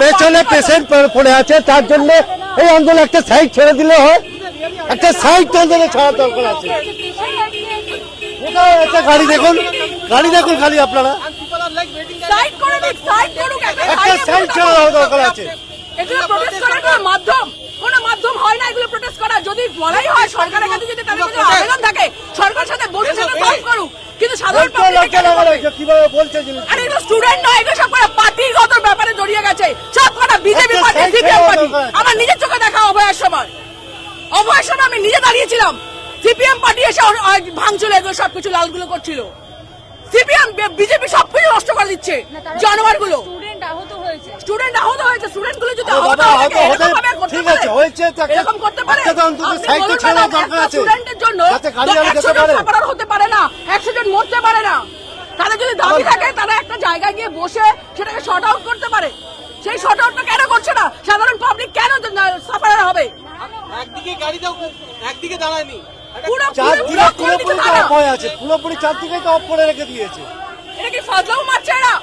পেছনে পেশেন্ট পড়ে আছে, তার জন্য এই আন্দোলন একটা সাইড ছেড়ে দিলে হয়, একটা সাইড আন্দোলন ছাড়া দরকার আছে। কোথাও একটা গাড়ি দেখুন খালি আপনারা একটা সাইড ছেড়ে দেওয়া দরকার আছে। এগুলো প্রোটেস্ট করার কোনো মাধ্যম হয় না। এগুলো প্রোটেস্ট করা যদি বলাই হয় সরকারের কাছে, যদি তাদের কাছে আবেদন থাকে সরকারের সাথে বসে সেটা সলভ করুক, কিন্তু সাধারণ কিভাবে বলছে আর এগুলো স্টুডেন্ট নয়, এগুলো সব করা পার্টিগত ব্যাপারে জড়িয়ে গেছে, সব করা বিজেপি পার্টি, সিপিএম পার্টি। আমার নিজের চোখে দেখা অভয়ের সময় আমি নিজে দাঁড়িয়েছিলাম, সিপিএম পার্টি এসে ভাঙছিল, এগুলো সবকিছু লালগুলো করছিল। সিপিএম বিজেপি সবকিছু নষ্ট করে দিচ্ছে, জানোয়ার গুলো। স্টুডেন্ট আহত হয়েছে, স্টুডেন্ট গুলো যদি এরকম করতে পারে, স্টুডেন্টের জন্য 100 জন সাফারার হতে পারে না, 100 জন মরতে পারে না। তাদের যদি দাবি থাকে তারা একটা জায়গায় গিয়ে বসে সেটাকে শর্ট আউট করতে পারে। সেই শর্ট আউটটা কেন করছে না? সাধারণ পাবলিক কেন সাফারার হবে? একদিকে গাড়ি দাও, একদিকে দাঁড়ায়নি, পুরোপুরি চারদিকে অফ করে রেখে দিয়েছে। এটা কি ফাজলাও মারছে এরা?